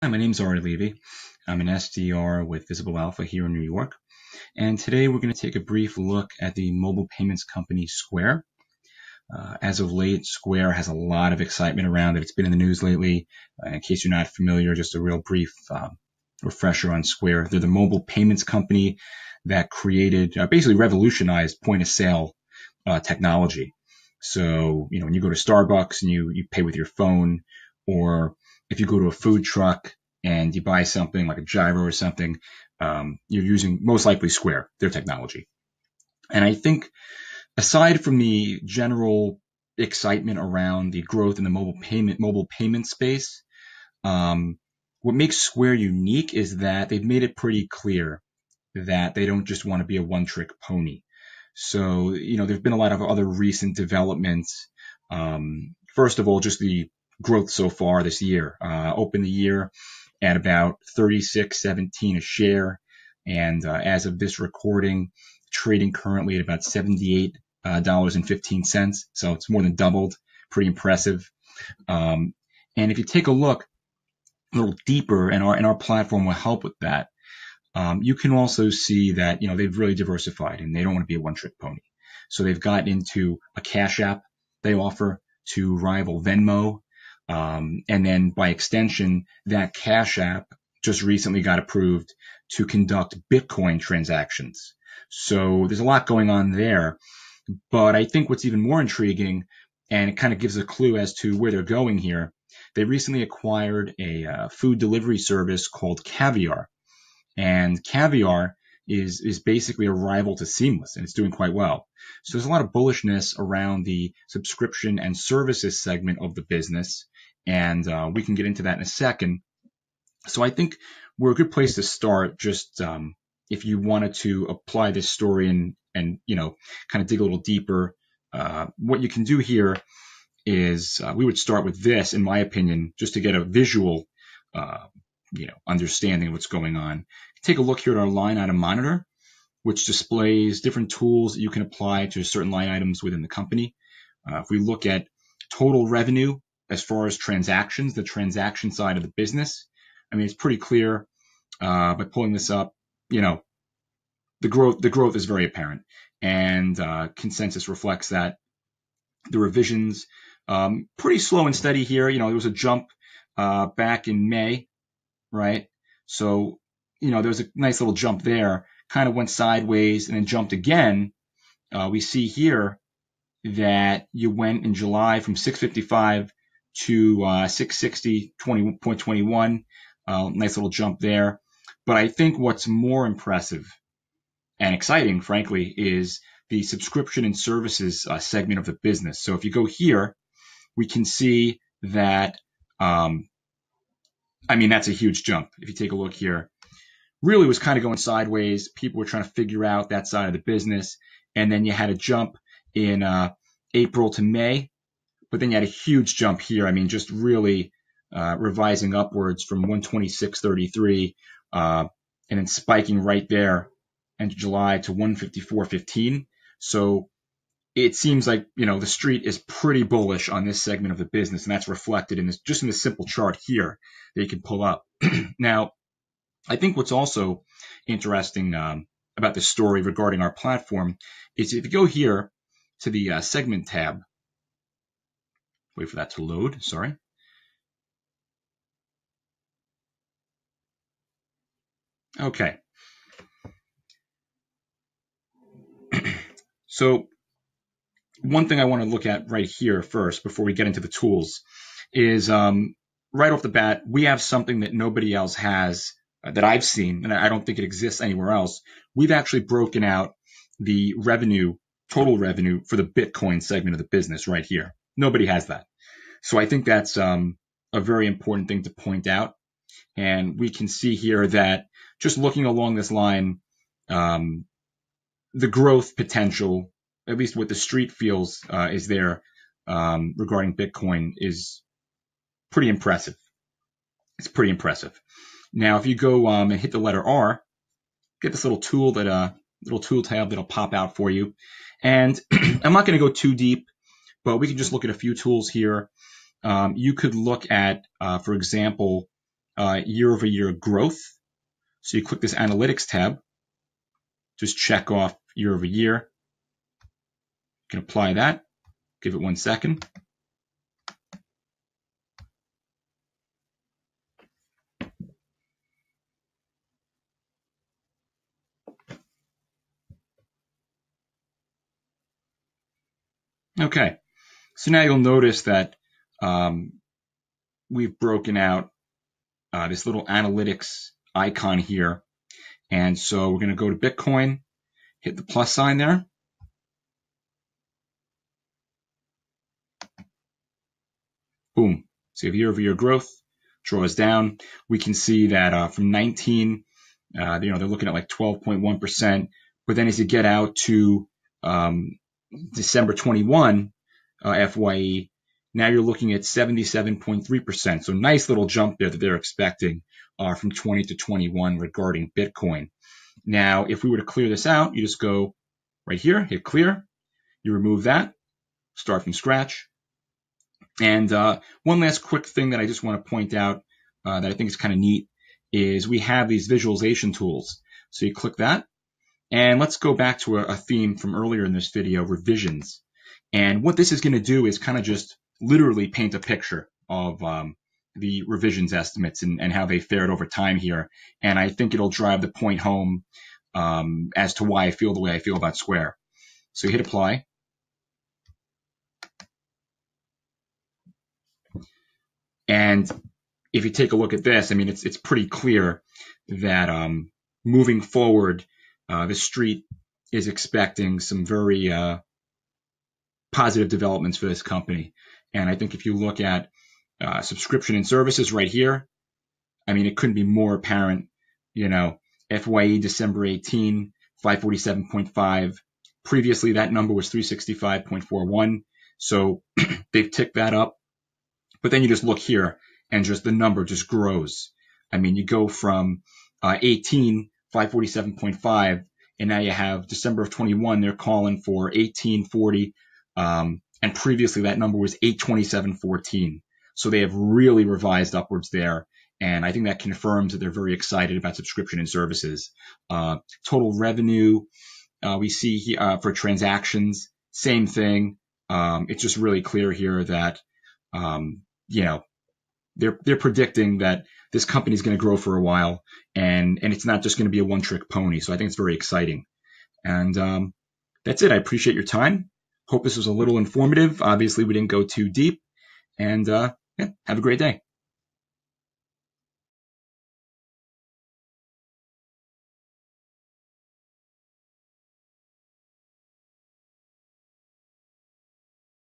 Hi, my name is Ari Levy. I'm an SDR with Visible Alpha here in New York. And today we're going to take a brief look at the mobile payments company Square. As of late, Square has a lot of excitement around it. It's been in the news lately. In case you're not familiar, just a real brief refresher on Square. They're the mobile payments company that created, basically revolutionized point of sale technology. So, when you go to Starbucks and you pay with your phone, or if you go to a food truck and you buy something like a gyro or something, you're using most likely Square, their technology. And I think aside from the general excitement around the growth in the mobile payment space, what makes Square unique is that they've made it pretty clear that they don't just want to be a one-trick pony. So, there've been a lot of other recent developments. First of all, just the growth so far this year. Opened the year at about $36.17 a share, and as of this recording, trading currently at about $78.15. So it's more than doubled. Pretty impressive. And if you take a look a little deeper, and our platform will help with that, you can also see that they've really diversified and they don't want to be a one-trick pony. So they've got into a Cash App they offer to rival Venmo. And then by extension, that Cash App just recently got approved to conduct Bitcoin transactions. So there's a lot going on there. But I think what's even more intriguing, and it kind of gives a clue as to where they're going here, they recently acquired a food delivery service called Caviar. And Caviar is basically a rival to Seamless, and it's doing quite well. So there's a lot of bullishness around the subscription and services segment of the business, and we can get into that in a second. So I think we're a good place to start, just if you wanted to apply this story and kind of dig a little deeper. What you can do here is we would start with this, in my opinion, just to get a visual understanding of what's going on. Take a look here at our line item monitor, which displays different tools that you can apply to certain line items within the company. If we look at total revenue as far as transactions, the transaction side of the business, it's pretty clear by pulling this up. The growth is very apparent, and consensus reflects that. The revisions pretty slow and steady here. There was a jump back in May, right? So, there was a nice little jump there, kind of went sideways and then jumped again. We see here that you went in July from 655 to 660.21. Nice little jump there. But I think what's more impressive and exciting, frankly, is the subscription and services segment of the business. So if you go here, we can see that that's a huge jump. If you take a look here, really was kind of going sideways. People were trying to figure out that side of the business. And then you had a jump in April to May, but then you had a huge jump here. Just really revising upwards from 126.33 and then spiking right there into July to 154.15. So it seems like, the street is pretty bullish on this segment of the business, and that's reflected in this simple chart here that you can pull up. Now, I think what's also interesting about this story regarding our platform is if you go here to the segment tab, wait for that to load, sorry. Okay. So one thing I want to look at right here first before we get into the tools is right off the bat, we have something that nobody else has that I've seen, and I don't think it exists anywhere else. We've actually broken out the total revenue for the Bitcoin segment of the business right here. Nobody has that. So I think that's a very important thing to point out. And we can see here that just looking along this line, the growth potential, at least what the street feels is there regarding Bitcoin, is pretty impressive. It's pretty impressive. Now, if you go and hit the letter R, get this little tool tab that'll pop out for you. And I'm not going to go too deep, but we can just look at a few tools here. You could look at, for example, year-over-year growth. So you click this Analytics tab, just check off year-over-year. You can apply that. Give it 1 second. Okay, so now you'll notice that we've broken out this little analytics icon here. And so we're going to go to Bitcoin, hit the plus sign there. Boom. So you have year-over-year growth, draws down. We can see that from 19, they're looking at like 12.1%. But then as you get out to December 21, FYE, now you're looking at 77.3%. So nice little jump there that they're expecting from 20 to 21 regarding Bitcoin. Now, if we were to clear this out, you just go right here, hit clear. You remove that, start from scratch. And one last quick thing that I just want to point out that I think is kind of neat is we have these visualization tools. So you click that. And let's go back to a theme from earlier in this video, revisions. And what this is going to do is kind of just literally paint a picture of the revisions estimates and how they fared over time here. And I think it'll drive the point home as to why I feel the way I feel about Square. So you hit apply. And if you take a look at this, I mean, it's pretty clear that moving forward, the street is expecting some very positive developments for this company. And I think if you look at subscription and services right here, I mean, it couldn't be more apparent, FYE December 18, 547.5. Previously, that number was 365.41. So they've ticked that up. But then you just look here and just the number just grows. I mean, you go from 18, 547.5, and now you have December of 21, they're calling for 1840. And previously that number was 827.14. So they have really revised upwards there. And I think that confirms that they're very excited about subscription and services. Total revenue, we see here, for transactions, same thing. It's just really clear here that, they're predicting that this company is going to grow for a while, and it's not just going to be a one-trick pony. So I think it's very exciting. And that's it. I appreciate your time. Hope this was a little informative. Obviously, we didn't go too deep. And have a great day.